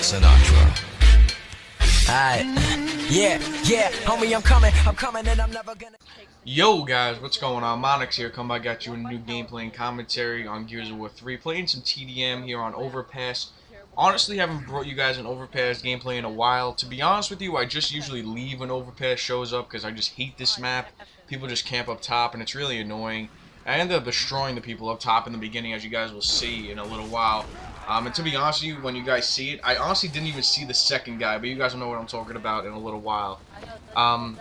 Sinatra. Alright. Yeah, homie, I'm coming, and I'm never gonna. Yo guys, what's going on? Monix here. I got you a new gameplay and commentary on Gears of War 3. Playing some TDM here on Overpass. Honestly, haven't brought you guys an Overpass gameplay in a while. To be honest with you, I just usually leave when Overpass shows up because I just hate this map. People just camp up top and it's really annoying. I ended up destroying the people up top in the beginning, as you guys will see in a little while. And to be honest with you, when you guys see it, I honestly didn't even see the second guy, but you guys will know what I'm talking about in a little while. I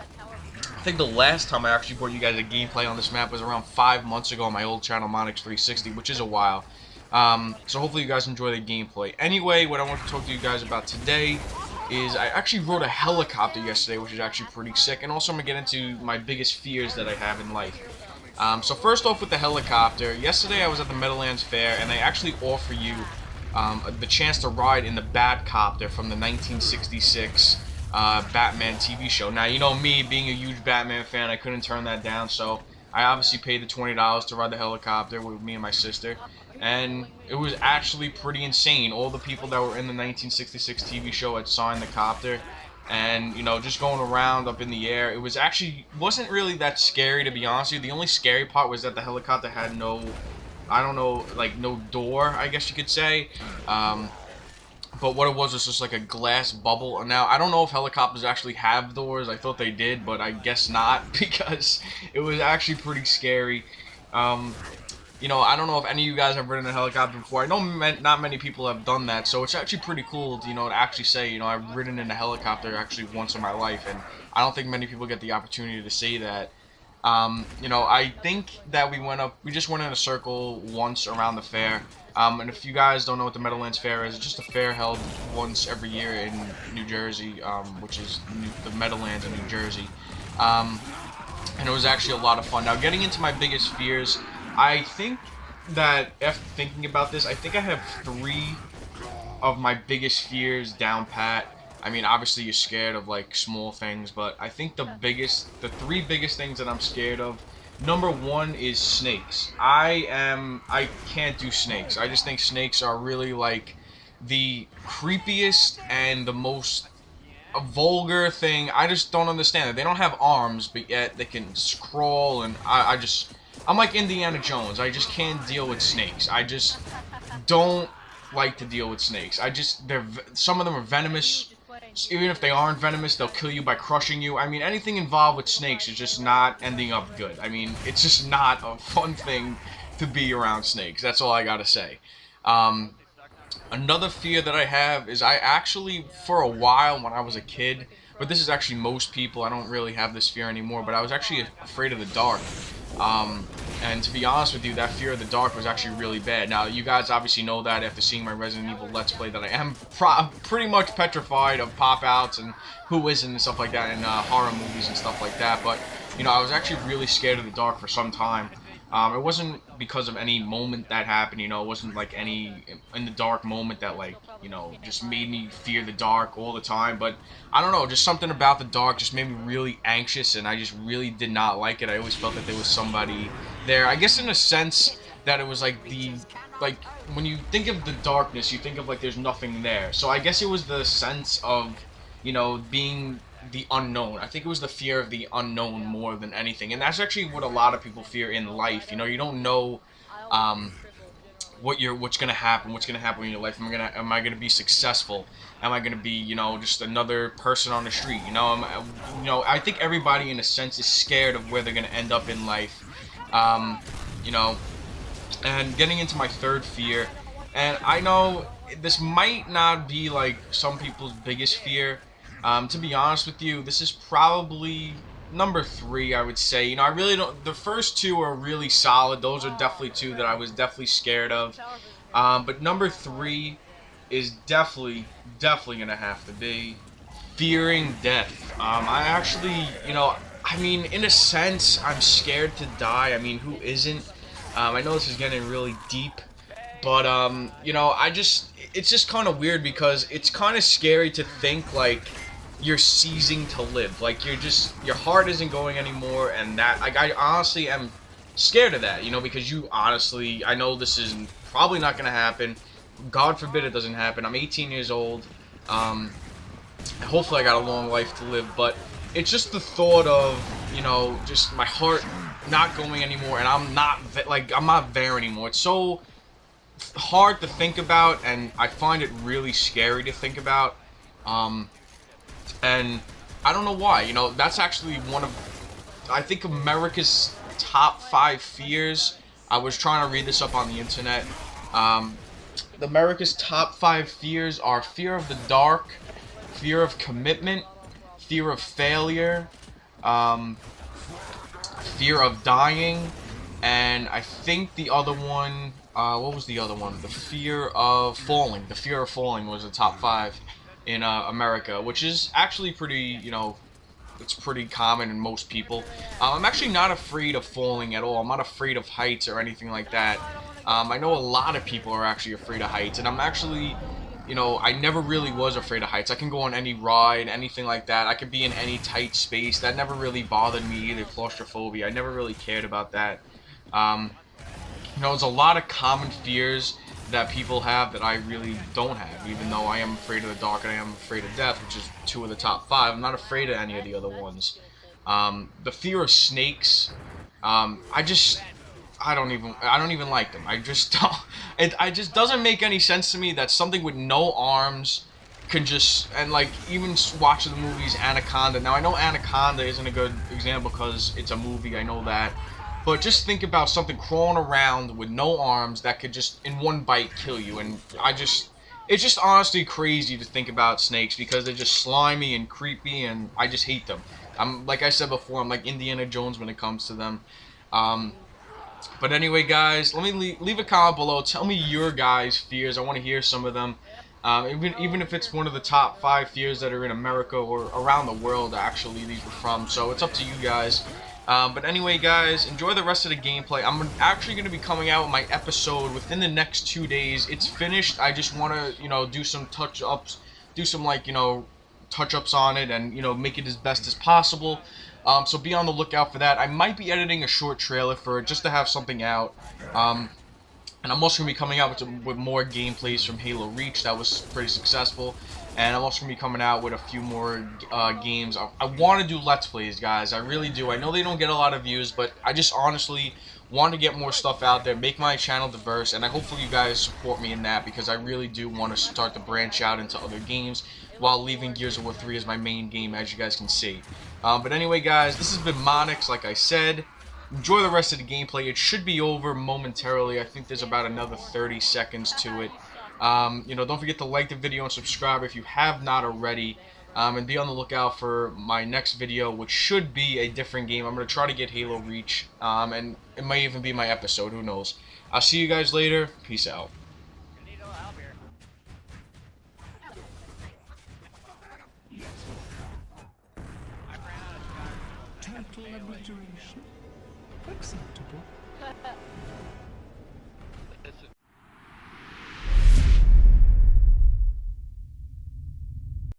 think the last time I actually brought you guys a gameplay on this map was around 5 months ago on my old channel, MonnixHD, which is a while. So hopefully you guys enjoy the gameplay. Anyway, what I want to talk to you guys about today is I actually rode a helicopter yesterday, which is actually pretty sick, and also I'm going to get into my biggest fears that I have in life. So first off with the helicopter, yesterday I was at the Meadowlands Fair, and they actually offer you the chance to ride in the Batcopter from the 1966 Batman TV show. Now, you know me, being a huge Batman fan, I couldn't turn that down, so I obviously paid the $20 to ride the helicopter with me and my sister, and it was actually pretty insane. All the people that were in the 1966 TV show had signed the copter, and, you know, just going around up in the air, it was actually, wasn't really that scary, to be honest with you. The only scary part was that the helicopter had no, I don't know, like, no door, I guess you could say. But what it was just like a glass bubble. Now, I don't know if helicopters actually have doors. I thought they did, but I guess not, because it was actually pretty scary. You know, I don't know if any of you guys have ridden a helicopter before. I know not many people have done that, so it's actually pretty cool to, you know, to actually say, you know, I've ridden in a helicopter actually once in my life, and I don't think many people get the opportunity to say that. You know, I think that we just went in a circle once around the fair. And if you guys don't know what the Meadowlands Fair is, it's just a fair held once every year in New Jersey, which is the Meadowlands in New Jersey. And it was actually a lot of fun. Now, getting into my biggest fears, I think that after thinking about this, I think I have 3 of my biggest fears down pat. I mean, obviously you're scared of like small things, but I think the 3 biggest things that I'm scared of, number 1 is snakes. I can't do snakes. I just think snakes are really like the creepiest and the most vulgar thing. I just don't understand it. They don't have arms, but yet they can crawl, and I'm like Indiana Jones. I just can't deal with snakes. I just don't like to deal with snakes. Some of them are venomous. Even if they aren't venomous, they'll kill you by crushing you. I mean, anything involved with snakes is just not ending up good. I mean, it's just not a fun thing to be around snakes. That's all I gotta say. Another fear that I have is I actually, for a while when I was a kid, but this is actually most people, I don't really have this fear anymore, but I was actually afraid of the dark. And to be honest with you, that fear of the dark was actually really bad. Now, you guys obviously know that after seeing my Resident Evil Let's Play that I am pretty much petrified of pop-outs and who isn't and stuff like that in horror movies and stuff like that. But, you know, I was actually really scared of the dark for some time. It wasn't because of any moment that happened, you know, it wasn't like any in the dark moment that, like, you know, just made me fear the dark all the time, but I don't know, just something about the dark just made me really anxious, and I just really did not like it. I always felt that there was somebody there. I guess in a sense that it was like when you think of the darkness, you think of like there's nothing there. So I guess it was the sense of, you know, being the unknown. I think it was the fear of the unknown more than anything, and that's actually what a lot of people fear in life. You know, you don't know what's gonna happen in your life. Am I gonna be successful? Am I gonna be, you know, just another person on the street? You know, I think everybody in a sense is scared of where they're gonna end up in life. You know, and getting into my 3rd fear, and I know this might not be like some people's biggest fear. To be honest with you, this is probably number 3, I would say. You know, I really don't. The first 2 are really solid. Those are definitely 2 that I was definitely scared of. But number 3 is definitely gonna have to be fearing death. I actually, you know, I mean, in a sense, I'm scared to die. I mean, who isn't? I know this is getting really deep, but you know, it's just kind of weird because it's kind of scary to think like you're ceasing to live, like your heart isn't going anymore, and that, like, I honestly am scared of that, you know, because I know this is probably not gonna happen. God forbid it doesn't happen. I'm 18 years old. Hopefully I got a long life to live, but it's just the thought of, you know, just my heart not going anymore, and I'm not there anymore. It's so hard to think about, and I find it really scary to think about. And I don't know why. You know, that's actually one of, I think, America's top 5 fears. I was trying to read this up on the internet. America's top 5 fears are fear of the dark, fear of commitment, fear of failure, fear of dying, and I think the other one, what was the other one? The fear of falling. The fear of falling was the top 5 in America, which is actually pretty, you know, it's pretty common in most people. I'm actually not afraid of falling at all. I'm not afraid of heights or anything like that. I know a lot of people are actually afraid of heights, and I'm actually, you know, I never really was afraid of heights. I can go on any ride, anything like that. I could be in any tight space. That never really bothered me either. Claustrophobia, I never really cared about that. You know, there's a lot of common fears that people have that I really don't have, even though I am afraid of the dark and I am afraid of death, which is 2 of the top 5. I'm not afraid of any of the other ones. The fear of snakes, I don't even like them. I just don't, it just doesn't make any sense to me that something with no arms can just, and like, even watching the movies Anaconda. Now I know Anaconda isn't a good example because it's a movie, I know that. But just think about something crawling around with no arms that could just, in one bite, kill you. And it's just honestly crazy to think about snakes because they're just slimy and creepy, and I just hate them. Like I said before, I'm like Indiana Jones when it comes to them. But anyway, guys, let me leave a comment below. Tell me your guys' fears. I want to hear some of them. Even if it's one of the top 5 fears that are in America or around the world, actually, these were from. So it's up to you guys. But anyway, guys, enjoy the rest of the gameplay. I'm actually going to be coming out with my episode within the next 2 days. It's finished. I just want to, you know, do some touch-ups, do some, like, you know, touch-ups on it and, you know, make it as best as possible. So be on the lookout for that. I might be editing a short trailer for it just to have something out. And I'm also going to be coming out with more gameplays from Halo Reach. That was pretty successful. And I'm also going to be coming out with a few more games. I want to do Let's Plays, guys. I really do. I know they don't get a lot of views, but I just honestly want to get more stuff out there, make my channel diverse, and I hopefully you guys support me in that because I really do want to start to branch out into other games while leaving Gears of War 3 as my main game, as you guys can see. But anyway, guys, this has been Monix, like I said. Enjoy the rest of the gameplay. It should be over momentarily. I think there's about another 30 seconds to it. You know, don't forget to like the video and subscribe if you have not already. And be on the lookout for my next video, which should be a different game. I'm going to try to get Halo Reach. And it might even be my episode. Who knows? I'll see you guys later. Peace out. Total obliteration.